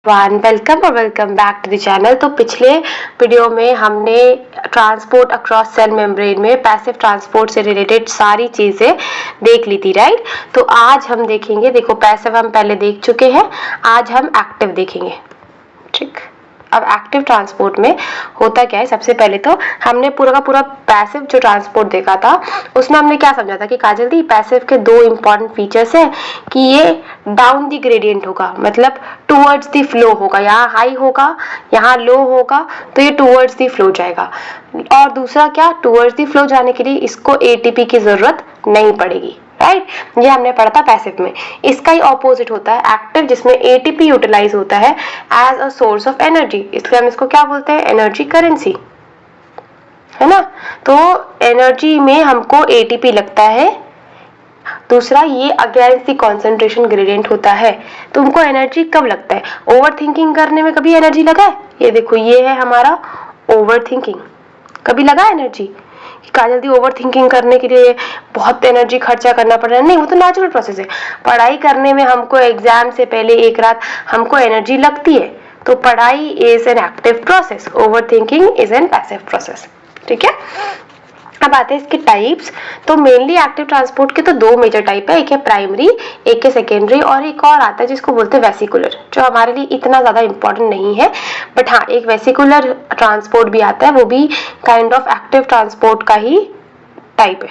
Welcome और welcome back to the channel. तो पिछले वीडियो में हमने ट्रांसपोर्ट अक्रॉस सेल मेम्ब्रेन में पैसिव ट्रांसपोर्ट से रिलेटेड सारी चीज़ें देख ली थी, राइट। तो आज हम देखेंगे, देखो पैसिव हम पहले देख चुके हैं, आज हम एक्टिव देखेंगे, ठीक। अब एक्टिव ट्रांसपोर्ट में होता क्या है, सबसे पहले तो हमने पूरा का पूरा पैसिव जो ट्रांसपोर्ट देखा था उसमें हमने क्या समझा था कि काजल दी पैसिव के दो इंपॉर्टेंट फीचर्स हैं कि ये डाउन दी ग्रेडियंट होगा, मतलब टूवर्ड्स दी फ्लो होगा, यहाँ हाई होगा यहाँ लो होगा तो ये टूवर्ड्स दी फ्लो जाएगा। और दूसरा क्या, टूवर्ड्स दी फ्लो जाने के लिए इसको एटीपी की जरूरत नहीं पड़ेगी, राइट। ये हमने पढ़ा था पैसिव में। इसका ही ऑपोजिट होता है एक्टिव, जिसमें एटीपी यूटिलाइज होता है as a source of energy, इसलिए हम इसको क्या बोलते हैं, एनर्जी करेंसी, है ना। तो एनर्जी में हमको एटीपी लगता है। दूसरा, ये अगेंस्ट द कॉन्सेंट्रेशन ग्रेडियंट होता है। तुमको एनर्जी कब लगता है, ओवर थिंकिंग करने में कभी एनर्जी लगा है? ये देखो, ये है हमारा ओवर थिंकिंग। कभी लगा energy Kajal the over thinking करने के लिए बहुत एनर्जी खर्चा करना पड़ रहा है? नहीं, वो तो नेचुरल प्रोसेस है। पढ़ाई करने में हमको एग्जाम से पहले एक रात हमको एनर्जी लगती है, तो पढ़ाई is an active process, over thinking is an passive process, ठीक है। अब आते हैं इसके टाइप्स। तो मेनली एक्टिव ट्रांसपोर्ट के तो दो मेजर टाइप है, एक है प्राइमरी, एक है सेकेंडरी, और एक और आता है जिसको बोलते हैं वेसिकुलर, जो हमारे लिए इतना ज्यादा इंपॉर्टेंट नहीं है। बट हाँ, एक वेसिकुलर ट्रांसपोर्ट भी आता है, वो भी काइंड ऑफ एक्टिव ट्रांसपोर्ट का ही टाइप है,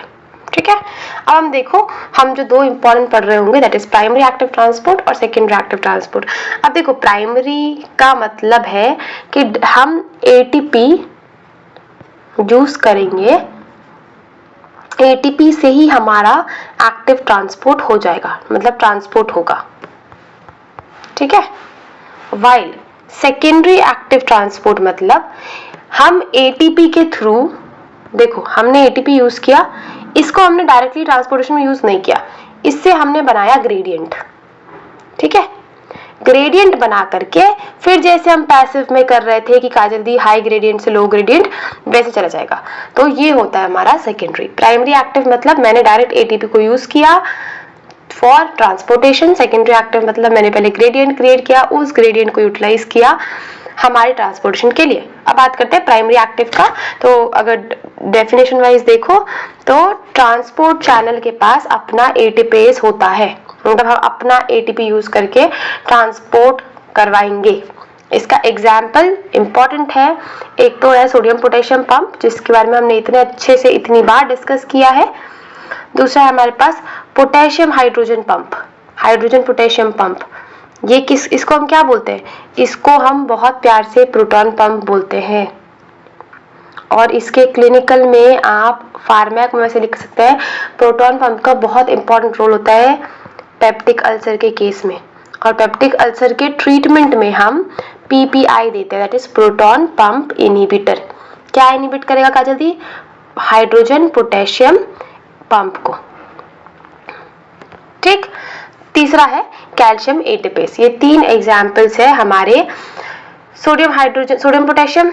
ठीक है। अब हम देखो, हम जो दो इंपॉर्टेंट पढ़ रहे होंगे, that is primary active transport और सेकेंडरी एक्टिव ट्रांसपोर्ट। अब देखो, प्राइमरी का मतलब है कि हम एटीपी यूज करेंगे, एटीपी से ही हमारा एक्टिव ट्रांसपोर्ट हो जाएगा, मतलब ट्रांसपोर्ट होगा, ठीक है। वाइल सेकेंडरी एक्टिव ट्रांसपोर्ट मतलब हम एटीपी के थ्रू, देखो हमने एटीपी यूज किया, इसको हमने डायरेक्टली ट्रांसपोर्टेशन में यूज नहीं किया, इससे हमने बनाया ग्रेडियंट, ठीक है। ग्रेडियंट बना करके फिर जैसे हम पैसिव में कर रहे थे कि काजल दी हाई ग्रेडियंट से लो ग्रेडियंट, वैसे चला जाएगा। तो ये होता है हमारा सेकेंडरी। प्राइमरी एक्टिव मतलब मैंने डायरेक्ट एटीपी को यूज किया फॉर ट्रांसपोर्टेशन, सेकेंडरी एक्टिव मतलब मैंने पहले ग्रेडियंट क्रिएट किया, उस ग्रेडियंट को यूटिलाइज किया हमारे ट्रांसपोर्टेशन के लिए। अब बात करते हैं प्राइमरी एक्टिव का। तो अगर डेफिनेशन वाइज देखो तो ट्रांसपोर्ट चैनल के पास अपना एटीपेज होता है, मतलब हम अपना एटीपी यूज करके ट्रांसपोर्ट करवाएंगे। इसका एग्जाम्पल इंपॉर्टेंट है, एक तो है सोडियम पोटेशियम पंप, जिसके बारे में हमने इतने अच्छे से इतनी बार डिस्कस किया है। दूसरा है हमारे पास potassium hydrogen pump, hydrogen potassium pump. ये इसको हम क्या बोलते हैं, इसको हम बहुत प्यार से प्रोटॉन पंप बोलते हैं। और इसके क्लिनिकल में आप फार्मैक में वैसे लिख सकते हैं, प्रोटॉन पंप का बहुत इंपॉर्टेंट रोल होता है पेप्टिक अल्सर के केस में। और पेप्टिक अल्सर के ट्रीटमेंट में हम पीपीआई देते हैं, that is proton pump inhibitor. क्या इनहिबिट करेगा काजल दी, हाइड्रोजन पोटेशियम पंप को, ठीक। तीसरा है कैल्शियम एटीपेस। ये तीन एग्जाम्पल्स है हमारे sodium hydrogen, sodium potassium,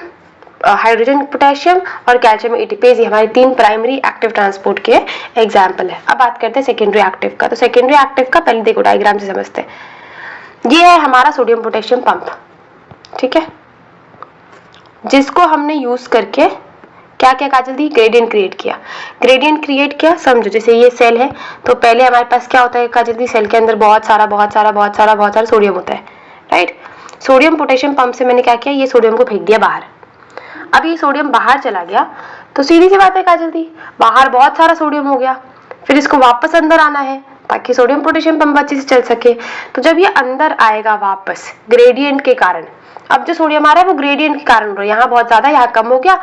hydrogen potassium और कैल्शियम एटीपेज, ये हमारी तीन प्राइमरी एक्टिव ट्रांसपोर्ट के एग्जाम्पल है। अब बात करते हैं सेकेंडरी एक्टिव का। तो सेकेंडरी एक्टिव का पहले देखो डायग्राम से समझते हैं। ये है हमारा सोडियम पोटेशियम पंप, ठीक है, जिसको हमने यूज करके क्या क्या काजल दी, ग्रेडियंट क्रिएट किया। ग्रेडियंट क्रिएट किया, समझो जैसे ये सेल है, तो पहले हमारे पास क्या होता है काजल दी, सेल के अंदर बहुत सारा सोडियम होता है, राइट। सोडियम पोटेशियम पंप से मैंने क्या किया, ये सोडियम को फेंक दिया बाहर। अब ये सोडियम बाहर चला गया, तो सीधी सी बात है काजल दी, बाहर बहुत सारा सोडियम हो गया, फिर इसको वापस अंदर आना है ताकि सोडियम पोटेशियम पंप अच्छे से चल सके। तो जब ये अंदर आएगा वापस ग्रेडियंट के कारण, अब जो सोडियम आ रहा है वो ग्रेडियंट के कारण हो रहा है, यहाँ बहुत ज्यादा यहाँ कम हो गया,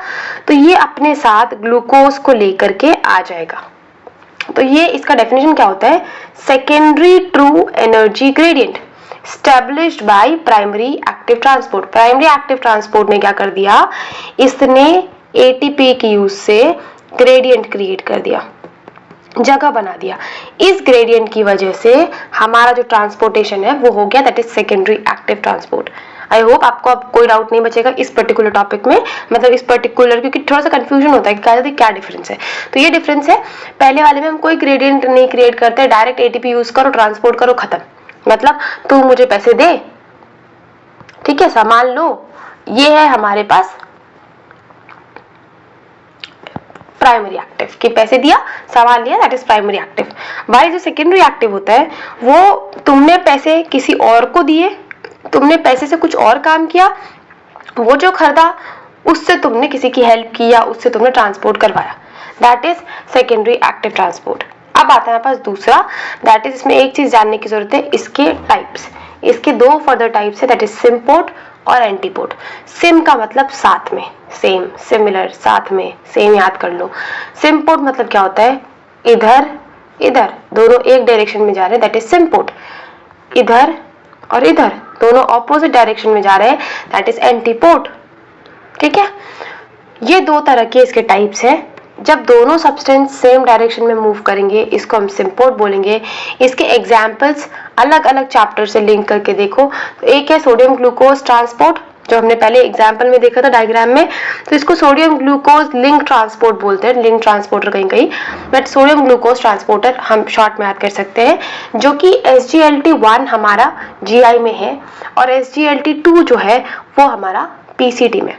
तो ये अपने साथ ग्लूकोज को लेकर के आ जाएगा। तो ये इसका डेफिनेशन क्या होता है, secondary true energy gradient established by primary active transport। Primary active transport ने क्या कर दिया, इसने एटीपी के यूज से ग्रेडियंट क्रिएट कर दिया, जगह बना दिया। इस ग्रेडियंट की वजह से हमारा जो ट्रांसपोर्टेशन है वो हो गया, that is secondary active transport. I hope आपको अब कोई डाउट नहीं बचेगा इस पर्टिकुलर टॉपिक में, मतलब इस पर्टिकुलर, क्योंकि थोड़ा सा कंफ्यूजन होता है कि क्या डिफरेंस है। तो ये डिफरेंस है, पहले वाले में हम कोई ग्रेडियंट नहीं क्रिएट करते, डायरेक्ट एटीपी यूज करो, ट्रांसपोर्ट करो, खत्म। मतलब तू मुझे पैसे दे, है, सामान लो, ये है हमारे पास प्राइमरी एक्टिव कि पैसे दिया, सामान लिया, that is primary active. Why जो सेकेंडरी एक्टिव होता है वो तुमने पैसे किसी और को दिए, तुमने पैसे से कुछ और काम किया, वो जो खरीदा उससे तुमने किसी की हेल्प की या उससे तुमने ट्रांसपोर्ट करवाया, that is secondary active transport. अब आता है हमारे पास दूसरा, दैट इज इसमें एक चीज जानने की जरूरत है, इसके टाइप्स, इसके दो फर्दर टाइप्स है, दैट इज सिम्पोर्ट और एंटीपोर्ट। सिम का मतलब साथ में, सेम, सिमिलर, साथ में, सेम याद कर लो। सिम्पोर्ट मतलब क्या होता है, इधर इधर दोनों एक डायरेक्शन में जा रहे हैं, दैट इज सिम्पोर्ट। इधर और इधर दोनों ऑपोजिट डायरेक्शन में जा रहे हैं, दैट इज एंटीपोर्ट। ठीक है, ये दो तरह के इसके टाइप्स हैं। जब दोनों सब्सटेंस सेम डायरेक्शन में मूव करेंगे इसको हम सिम्पोर्ट बोलेंगे। इसके एग्जाम्पल्स अलग अलग चैप्टर से लिंक करके देखो। तो एक है सोडियम ग्लूकोज ट्रांसपोर्ट, जो हमने पहले एग्जाम्पल में देखा था डायग्राम में, तो इसको सोडियम ग्लूकोज लिंक ट्रांसपोर्ट बोलते हैं, लिंक ट्रांसपोर्टर कहीं कहीं, बट सोडियम ग्लूकोज ट्रांसपोर्टर हम शॉर्ट में याद कर सकते हैं, जो कि SGLT1 हमारा GI में है और SGLT2 जो है वो हमारा PCT में।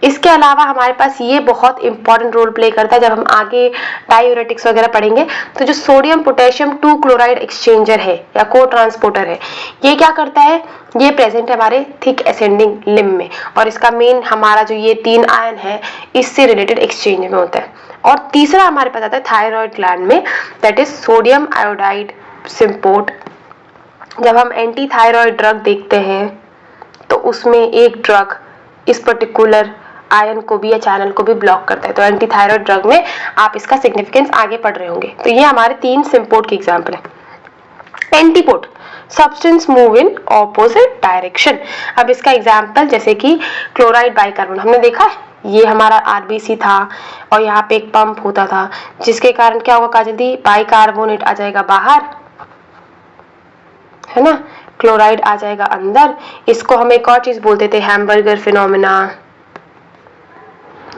इसके अलावा हमारे पास ये बहुत इंपॉर्टेंट रोल प्ले करता है जब हम आगे डायूरेटिक्स वगैरह पढ़ेंगे। तो जो सोडियम पोटेशियम 2 क्लोराइड एक्सचेंजर है या को ट्रांसपोर्टर है, ये क्या करता है, ये प्रेजेंट है हमारे थिक असेंडिंग लिम्ब में, और इसका मेन हमारा जो ये 3 आयन है इससे रिलेटेड एक्सचेंज में होता है। और तीसरा हमारे पास आता है थायराइड ग्लैंड में, that is sodium iodide symport. जब हम एंटी थायराइड ड्रग देखते हैं तो उसमें एक ड्रग इस पर्टिकुलर आयन को भी या चैनल को भी ब्लॉक करता है, तो एंटी थायराइड ड्रग में आप इसका सिग्निफिकेंस आगे पढ़ रहे होंगे। तो ये हमारे 3 सिम्पोर्ट के एग्जाम्पल है। Antiport, substance move in opposite direction. अब इसका एग्जाम्पल जैसे कि क्लोराइड बाइकार्बोनेट हमने देखा है, ये हमारा RBC था और यहाँ पे एक पंप होता था, जिसके कारण क्या होगा काजल दी, बाइकार्बोनेट आ जाएगा बाहर, है ना, क्लोराइड आ जाएगा अंदर। इसको हम एक और चीज बोलते थे, हैमबर्गर फिनोमेना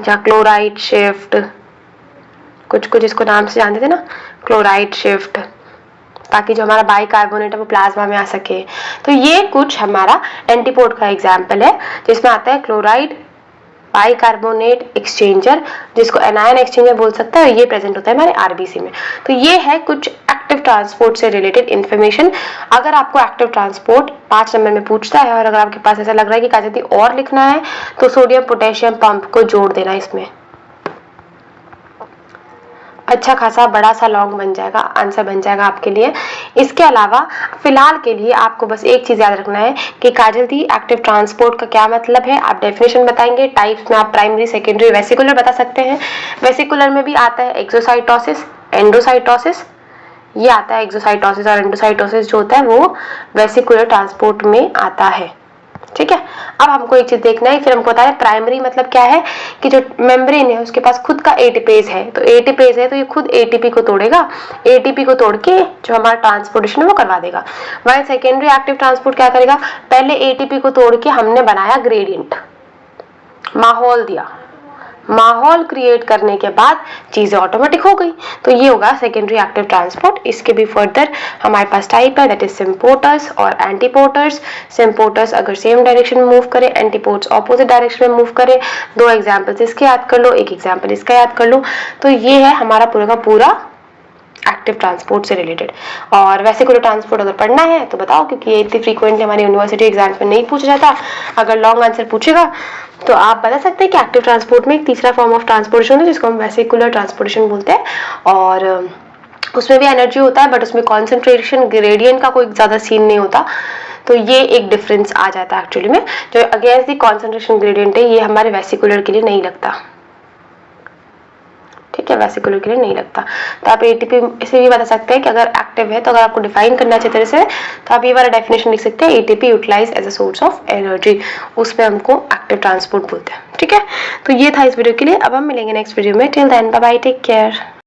या क्लोराइड शिफ्ट, कुछ कुछ इसको नाम से जानते थे ना, क्लोराइड शिफ्ट, ताकि जो हमारा बाइकार्बोनेट है वो प्लाज्मा में आ सके। तो ये कुछ हमारा एंटीपोर्ट का एग्जाम्पल है, जिसमें आता है क्लोराइड बाइकार्बोनेट एक्सचेंजर, जिसको एनायन एक्सचेंजर बोल सकता है, ये प्रेजेंट होता है हमारे RBC में। तो ये है कुछ एक्टिव ट्रांसपोर्ट से रिलेटेड इंफॉर्मेशन। अगर आपको एक्टिव ट्रांसपोर्ट 5 नंबर में पूछता है और अगर आपके पास ऐसा लग रहा है कि काजल दी और लिखना है, तो सोडियम पोटेशियम पंप को जोड़ देना इसमें, अच्छा खासा बड़ा सा लॉन्ग बन जाएगा, आंसर बन जाएगा आपके लिए। इसके अलावा फिलहाल के लिए आपको बस एक चीज याद रखना है कि काजल दी एक्टिव ट्रांसपोर्ट का क्या मतलब है, आप डेफिनेशन बताएंगे। टाइप्स में आप प्राइमरी, सेकेंडरी, वेसिकुलर बता सकते हैं। वेसिकुलर में भी आता है एक्सोसाइटोसिस, एंडोसाइटोसिस, ये आता है एक्सोसाइटोसिस और एंडोसाइटोसिस जो होता है वो वेसिकुलर ट्रांसपोर्ट में आता है। ठीक है, अब हमको एक चीज देखना है, फिर हमको पता है प्राइमरी मतलब क्या है, कि जो मेम्ब्रेन है उसके पास खुद का एटीपेज है, तो एटीपेज है तो ये खुद एटीपी को तोड़ेगा, एटीपी को तोड़ के जो हमारा ट्रांसपोर्टेशन है वो करवा देगा। वही सेकेंडरी एक्टिव ट्रांसपोर्ट क्या करेगा, पहले एटीपी को तोड़ के हमने बनाया ग्रेडियंट, माहौल दिया, माहौल क्रिएट करने के बाद चीजें ऑटोमेटिक हो गई। तो ये होगा सेकेंडरी एक्टिव ट्रांसपोर्ट। इसके भी फर्दर हमारे पास टाइप है, दैट इज सिम्पोर्टर्स और एंटीपोर्टर्स। सिम्पोर्टर्स अगर सेम डायरेक्शन में मूव करें, एंटीपोर्ट्स ऑपोजिट डायरेक्शन में मूव करें। 2 एग्जाम्पल्स इसके याद कर लो, एक एग्जाम्पल इसका याद कर लो। तो ये है हमारा पूरा का पूरा एक्टिव ट्रांसपोर्ट से रिलेटेड। और वेसिकुलर ट्रांसपोर्ट अगर पढ़ना है तो बताओ, क्योंकि ये इतनी फ्रीक्वेंटली हमारी यूनिवर्सिटी एग्जाम में नहीं पूछा जाता। अगर लॉन्ग आंसर पूछेगा तो आप बता सकते हैं कि एक्टिव ट्रांसपोर्ट में एक तीसरा फॉर्म ऑफ ट्रांसपोर्टेशन है जिसको हम वेसिकुलर ट्रांसपोर्टेशन बोलते हैं, और उसमें भी एनर्जी होता है बट उसमें कॉन्सेंट्रेशन ग्रेडियंट का कोई ज्यादा सीन नहीं होता। तो ये एक डिफरेंस आ जाता है एक्चुअली में, जो अगेंस्ट द कॉन्सेंट्रेशन ग्रेडियंट है ये हमारे वेसिकुलर के लिए नहीं लगता। ठीक है, वेसिकुलर के लिए नहीं लगता। तो आप एटीपी से भी बता सकते हैं कि अगर एक्टिव है, तो अगर आपको डिफाइन करना अच्छी तरह से तो आप ये वाला डेफिनेशन लिख सकते हैं, ATP utilise as a source of energy, उसमें हमको एक्टिव ट्रांसपोर्ट बोलते हैं। ठीक है, तो ये था इस वीडियो के लिए। अब हम मिलेंगे नेक्स्ट वीडियो में। Till then bye bye, take care.